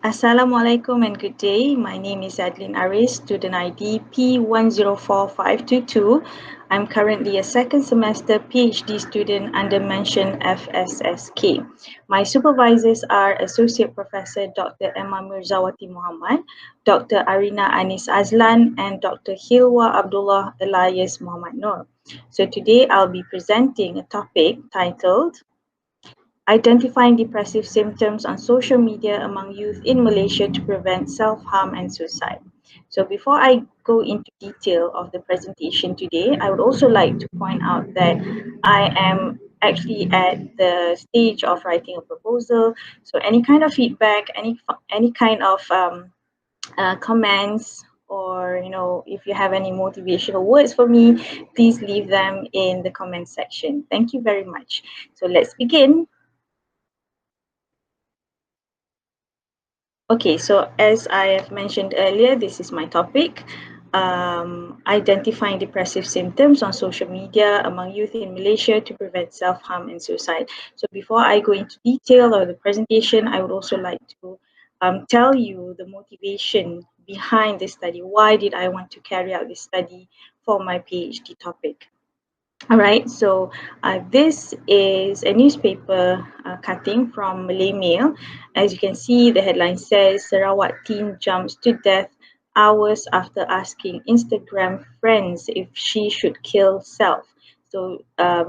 Assalamualaikum and good day. My name is Adlene Aris, student ID P104522. I'm currently a second semester PhD student under mentioned FSSK. My supervisors are Associate Professor Dr. Mirza Wati Mohamad, Dr. Arina Anis Azlan, and Dr. Hilwa Abdullah alias Mohamad Noor. So today I'll be presenting a topic titled Identifying depressive symptoms on social media among youth in Malaysia to prevent self-harm and suicide. So before I go into detail of the presentation today, I would also like to point out that I am actually at the stage of writing a proposal. So any kind of feedback, any kind of comments, or if you have any motivational words for me, please leave them in the comment section. Thank you very much. So let's begin. Okay, so as I have mentioned earlier, this is my topic, identifying depressive symptoms on social media among youth in Malaysia to prevent self-harm and suicide. So before I go into detail of the presentation, I would also like to tell you the motivation behind this study. Why did I want to carry out this study for my PhD topic? All right, so this is a newspaper cutting from Malay Mail. As you can see, the headline says Sarawak teen jumps to death hours after asking Instagram friends if she should kill self. So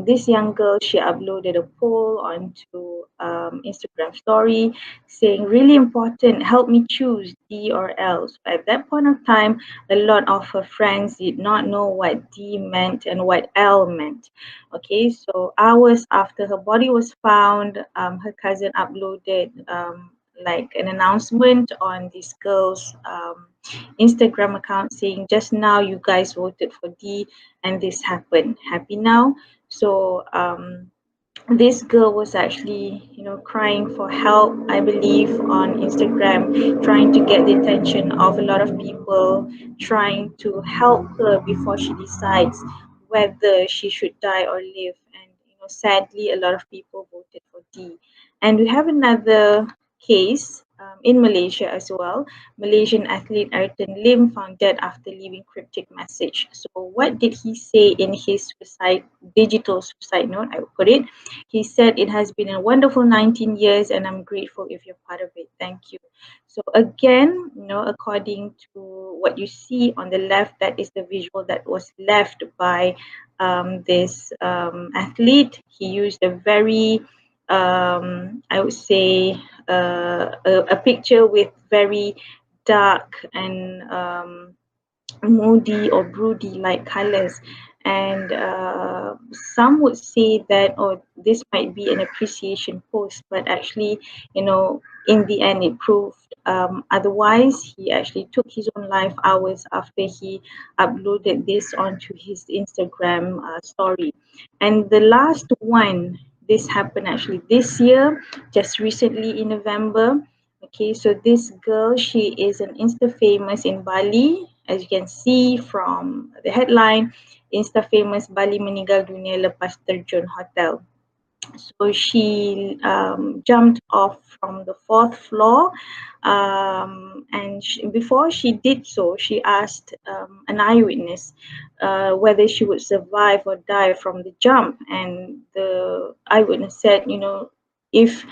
this young girl, she uploaded a poll onto Instagram story saying, really important, help me choose D or L. So at that point of time, a lot of her friends did not know what D meant and what L meant. Okay, so hours after her body was found, her cousin uploaded like an announcement on this girl's Instagram account saying, just now you guys voted for D and this happened. Happy now? So this girl was actually crying for help, I believe, on Instagram, trying to get the attention of a lot of people, trying to help her before she decides whether she should die or live. And sadly, a lot of people voted for D. And we have another case in Malaysia as well. Malaysian athlete Ayrton Lim found dead after leaving cryptic message. So what did he say in his digital suicide note, I would put it? He said, it has been a wonderful 19 years and I'm grateful if you're part of it. Thank you. So again, according to what you see on the left, that is the visual that was left by this athlete. He used a very, I would say, a picture with very dark and moody or broody like colors, and some would say that, oh, this might be an appreciation post, but actually, in the end it proved otherwise. He actually took his own life hours after he uploaded this onto his Instagram story. And the last one, this happened actually this year, just recently in November. Okay, so this girl, she is an Insta famous in Bali. As you can see from the headline, Insta famous Bali meninggal dunia lepas terjun hotel. So she jumped off from the fourth floor, and before she did so, she asked an eyewitness whether she would survive or die from the jump. And the eyewitness said, if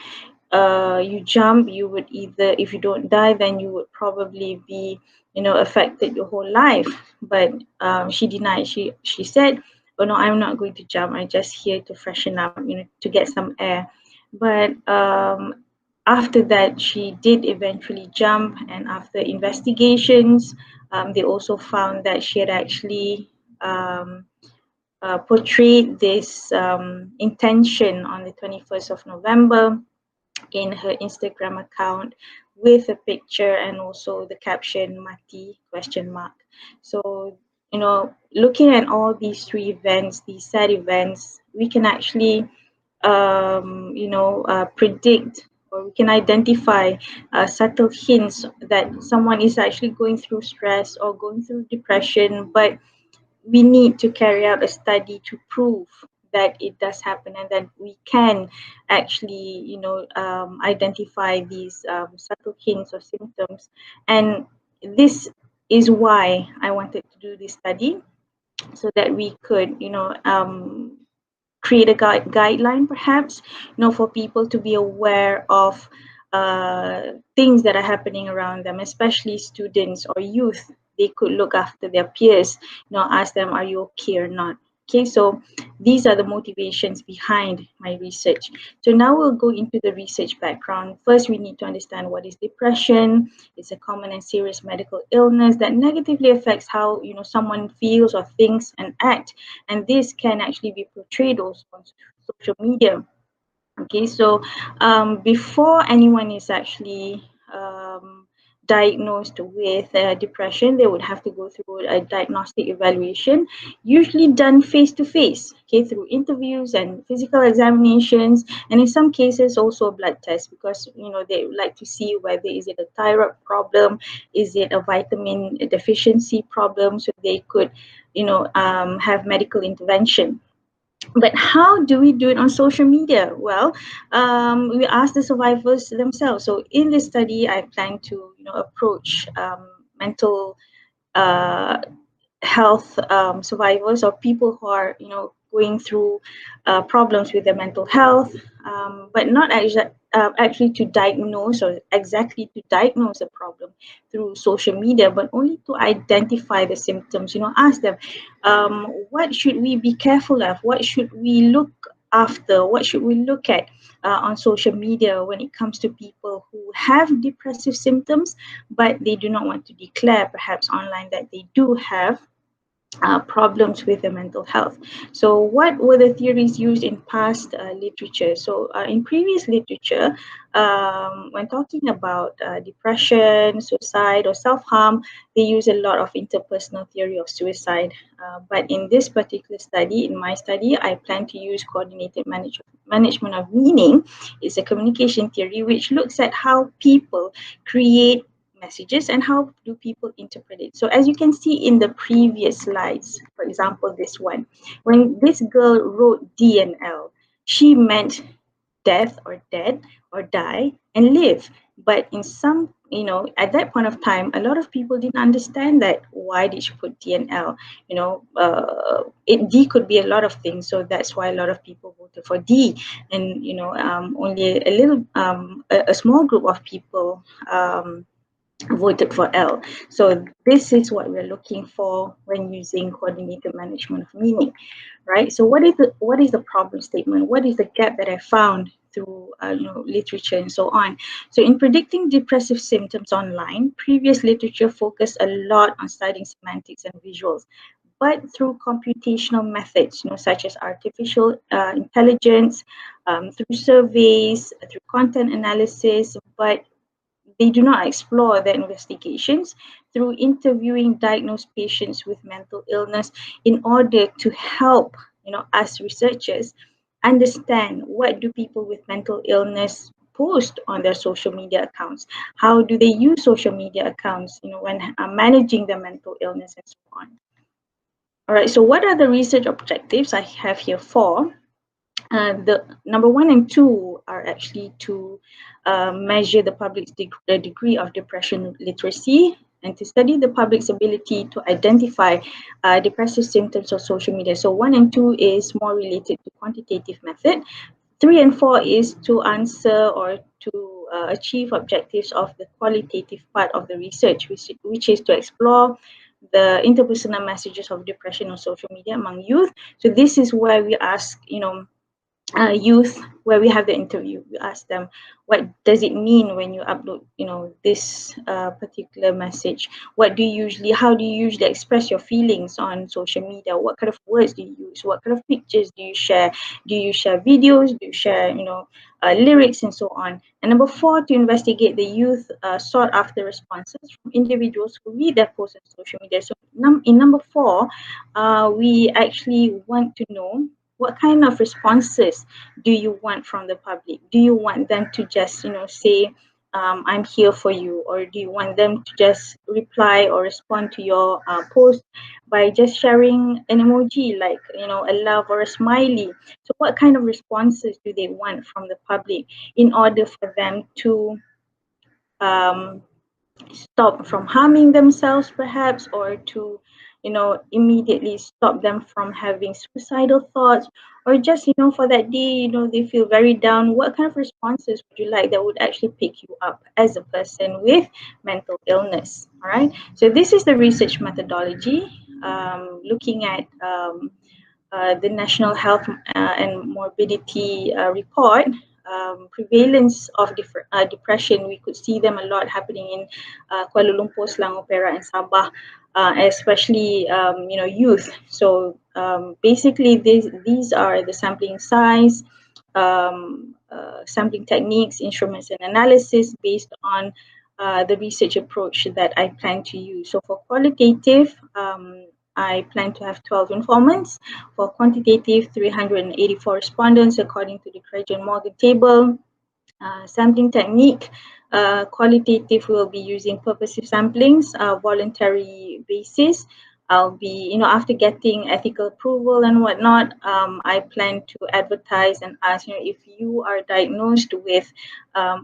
you jump, you would either, if you don't die, then you would probably be, affected your whole life. But she denied. She said, oh no, I'm not going to jump, I'm just here to freshen up, to get some air. But after that, she did eventually jump, and after investigations, they also found that she had actually portrayed this intention on the 21st of November in her Instagram account with a picture and also the caption Mati question mark. So, looking at all these three events, these sad events, we can actually predict, or we can identify subtle hints that someone is actually going through stress or going through depression, but we need to carry out a study to prove that it does happen, and that we can actually, identify these subtle hints or symptoms. And this is why I wanted to do this study, so that we could, create a guideline, perhaps, for people to be aware of things that are happening around them, especially students or youth. They could look after their peers, ask them, are you okay or not? Okay, so these are the motivations behind my research. So now we'll go into the research background. First, we need to understand what is depression. It's a common and serious medical illness that negatively affects how, someone feels or thinks and act. And this can actually be portrayed also on social media. Okay, so before anyone is actually diagnosed with depression, they would have to go through a diagnostic evaluation, usually done face to face, okay, through interviews and physical examinations, and in some cases also a blood test, because they would like to see whether is it a thyroid problem, is it a vitamin deficiency problem, so they could have medical intervention. But how do we do it on social media? Well, we asked the survivors themselves. So in this study, I plan to approach mental uh, health survivors, or people who are going through problems with their mental health, but not actually to diagnose, or exactly to diagnose a problem through social media, but only to identify the symptoms. Ask them, what should we be careful of, what should we look after, what should we look at on social media when it comes to people who have depressive symptoms, but they do not want to declare perhaps online that they do have problems with the mental health. So what were the theories used in past literature? So in previous literature, when talking about depression, suicide, or self-harm, they use a lot of interpersonal theory of suicide. But in this particular study, in my study, I plan to use coordinated management of meaning. It's a communication theory which looks at how people create messages and how do people interpret it. So as you can see in the previous slides, for example, this one, when this girl wrote DNL, she meant death or dead or die and live. But in some, at that point of time, a lot of people didn't understand that. Why did she put DNL? D could be a lot of things. So that's why a lot of people voted for D. And, only a small group of people voted for L. So this is what we're looking for when using coordinated management of meaning, right? So what is the problem statement? What is the gap that I found through literature and so on? So in predicting depressive symptoms online, previous literature focused a lot on studying semantics and visuals, but through computational methods, such as artificial intelligence, through surveys, through content analysis, but they do not explore their investigations through interviewing diagnosed patients with mental illness in order to help, us researchers understand what do people with mental illness post on their social media accounts. How do they use social media accounts, when managing their mental illness and so on. All right, so what are the research objectives? I have here four. The number 1 and 2 are actually to measure the public's degree of depression literacy, and to study the public's ability to identify depressive symptoms on social media. So 1 and 2 is more related to quantitative method. 3 and 4 is to answer or to achieve objectives of the qualitative part of the research, which is to explore the interpersonal messages of depression on social media among youth. So this is where we ask, youth, where we have the interview. We ask them, what does it mean when you upload this particular message? How do you usually express your feelings on social media? What kind of words do you use? What kind of pictures do you share? Do you share videos? Do you share lyrics and so on? And number 4, to investigate the youth sought after responses from individuals who read their posts on social media. So in number 4, we actually want to know, what kind of responses do you want from the public? Do you want them to just, say, I'm here for you, or do you want them to just reply or respond to your post by just sharing an emoji, like, a love or a smiley? So what kind of responses do they want from the public in order for them to um, stop from harming themselves, perhaps, or to immediately stop them from having suicidal thoughts, or just for that day, they feel very down? What kind of responses would you like that would actually pick you up as a person with mental illness? All right, so this is the research methodology, looking at the National Health and Morbidity Report. Prevalence of depression, we could see them a lot happening in Kuala Lumpur, Selangor, Perak, and Sabah, especially youth. So basically, these are the sampling size, sampling techniques, instruments, and analysis based on the research approach that I plan to use. So for qualitative, I plan to have 12 informants. For quantitative, 384 respondents according to the Craig-Morgan table. Sampling technique, qualitative will be using purposive samplings, voluntary basis. I'll be, after getting ethical approval and whatnot, I plan to advertise and ask, if you are diagnosed with a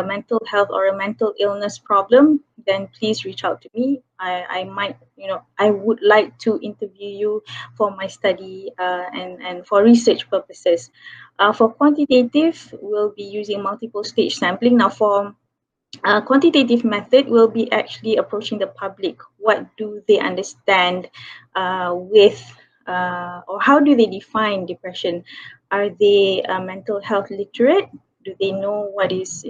mental health or a mental illness problem, then please reach out to me. I might, I would like to interview you for my study and for research purposes. For quantitative, we'll be using multiple stage sampling. Now for quantitative method, we'll be actually approaching the public. What do they understand or how do they define depression? Are they mental health literate? Do they know what is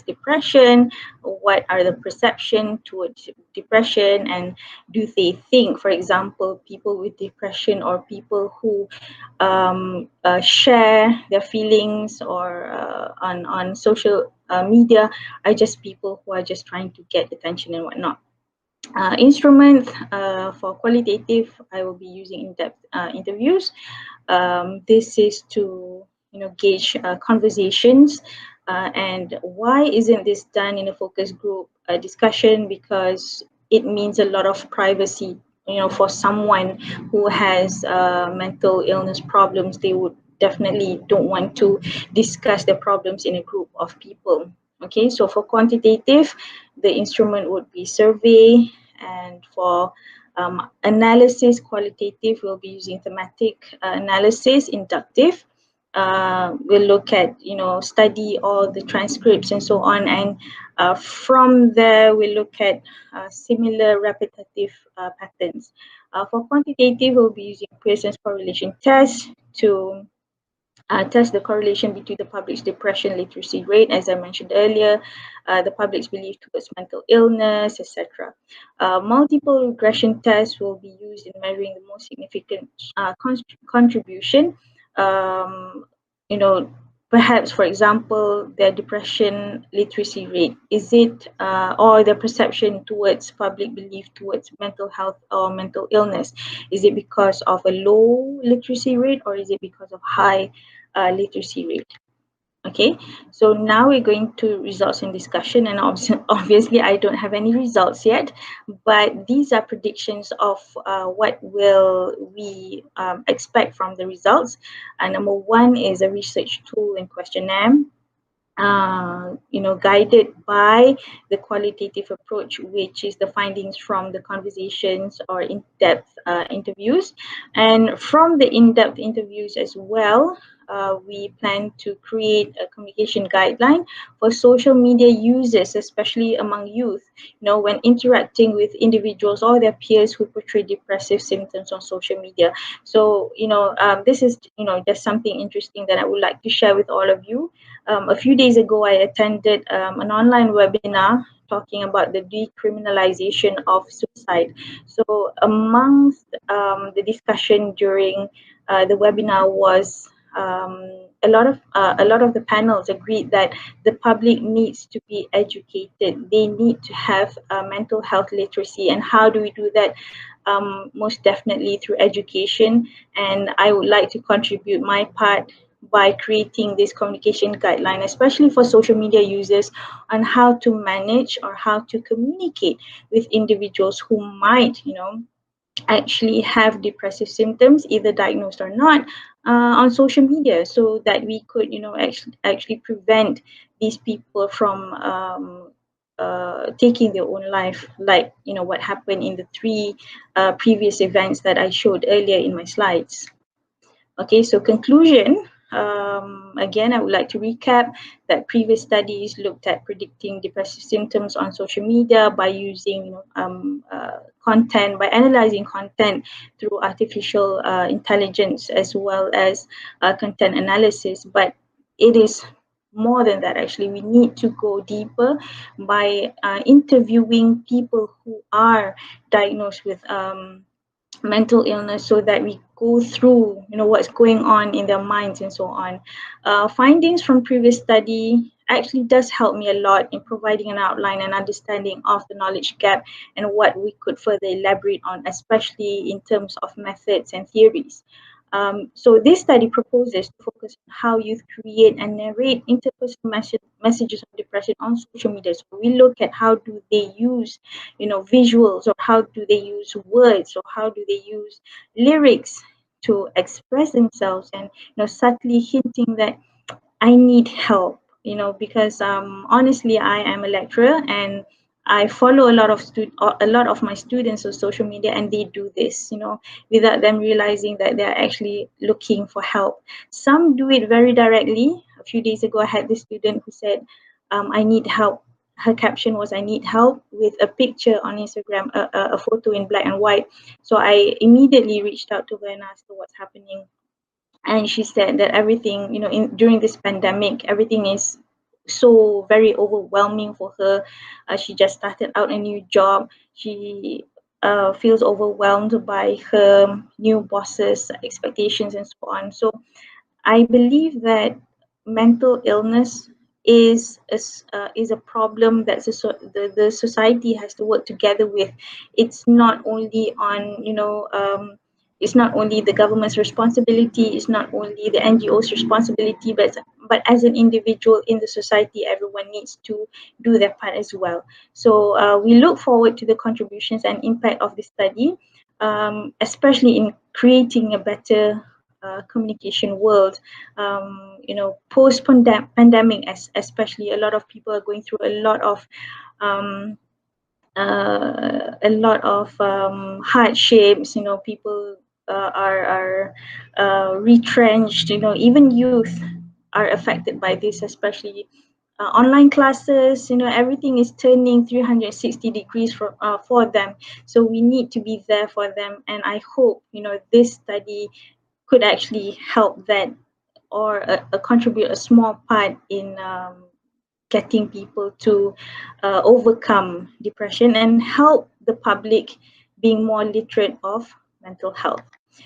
depression? What are the perception towards depression? And do they think, for example, people with depression or people who share their feelings or on social media are just people who are just trying to get attention and whatnot? Instrument for qualitative, I will be using in-depth interviews. This is to gauge conversations. And why isn't this done in a focus group discussion? Because it means a lot of privacy. For someone who has mental illness problems, they would definitely don't want to discuss their problems in a group of people. Okay, so for quantitative, the instrument would be survey, and for analysis, qualitative, we'll be using thematic analysis, inductive. We'll look at, study all the transcripts and so on, and from there we'll look at similar repetitive patterns. For quantitative, we'll be using Pearson's correlation test to test the correlation between the public's depression literacy rate, as I mentioned earlier, the public's belief towards mental illness, etc. Multiple regression tests will be used in measuring the most significant contribution. Perhaps, for example, their depression literacy rate, is it, or their perception towards public belief towards mental health or mental illness, is it because of a low literacy rate or is it because of high literacy rate? Okay, so now we're going to results and discussion, and obviously I don't have any results yet, but these are predictions of what will we expect from the results. Number one is a research tool and questionnaire. Guided by the qualitative approach, which is the findings from the conversations or in-depth interviews. And from the in-depth interviews as well, we plan to create a communication guideline for social media users, especially among youth, when interacting with individuals or their peers who portray depressive symptoms on social media. So, this is, just something interesting that I would like to share with all of you. A few days ago, I attended an online webinar talking about the decriminalization of suicide. So amongst the discussion during the webinar was a lot of the panels agreed that the public needs to be educated. They need to have mental health literacy. And how do we do that? Most definitely through education. And I would like to contribute my part by creating this communication guideline, especially for social media users, on how to manage or how to communicate with individuals who might, actually have depressive symptoms, either diagnosed or not, on social media, so that we could, actually prevent these people from taking their own life, like what happened in the three previous events that I showed earlier in my slides. Okay, so conclusion. Again, I would like to recap that previous studies looked at predicting depressive symptoms on social media by using content, by analyzing content through artificial intelligence, as well as content analysis. But it is more than that. Actually, we need to go deeper by interviewing people who are diagnosed with mental illness, so that we go through what's going on in their minds and so on. Findings from previous study actually does help me a lot in providing an outline and understanding of the knowledge gap and what we could further elaborate on, especially in terms of methods and theories. So this study proposes to focus on how youth create and narrate interpersonal messages of depression on social media. So we look at how do they use, visuals, or how do they use words, or how do they use lyrics to express themselves, and subtly hinting that I need help, because honestly, I am a lecturer and I follow a lot of my students on social media, and they do this, without them realizing that they're actually looking for help. Some do it very directly. A few days ago, I had this student who said, I need help. Her caption was, I need help, with a picture on Instagram, a photo in black and white. So I immediately reached out to her and asked her what's happening, and she said that everything, during this pandemic, everything is so very overwhelming for her. She just started out a new job. She feels overwhelmed by her new boss's expectations and so on. So I believe that mental illness is a problem that the society has to work together with. It's not only on, it's not only the government's responsibility, it's not only the NGO's responsibility, but as an individual in the society, everyone needs to do their part as well. So we look forward to the contributions and impact of this study, especially in creating a better communication world. Post pandemic, especially, a lot of people are going through um, a lot of hardships. People are retrenched. Even youth are affected by this, especially online classes. Everything is turning 360 degrees for them. So we need to be there for them, and I hope this study could actually help that, or contribute a small part in getting people to overcome depression and help the public being more literate of mental health.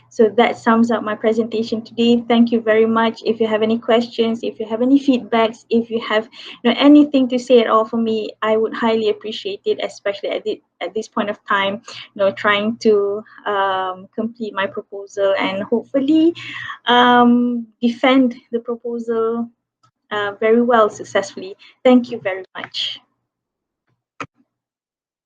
So that sums up my presentation today. Thank you very much. If you have any questions, if you have any feedbacks, if you have anything to say at all for me, I would highly appreciate it, especially at this point of time, trying to complete my proposal and hopefully defend the proposal very well, successfully. Thank you very much.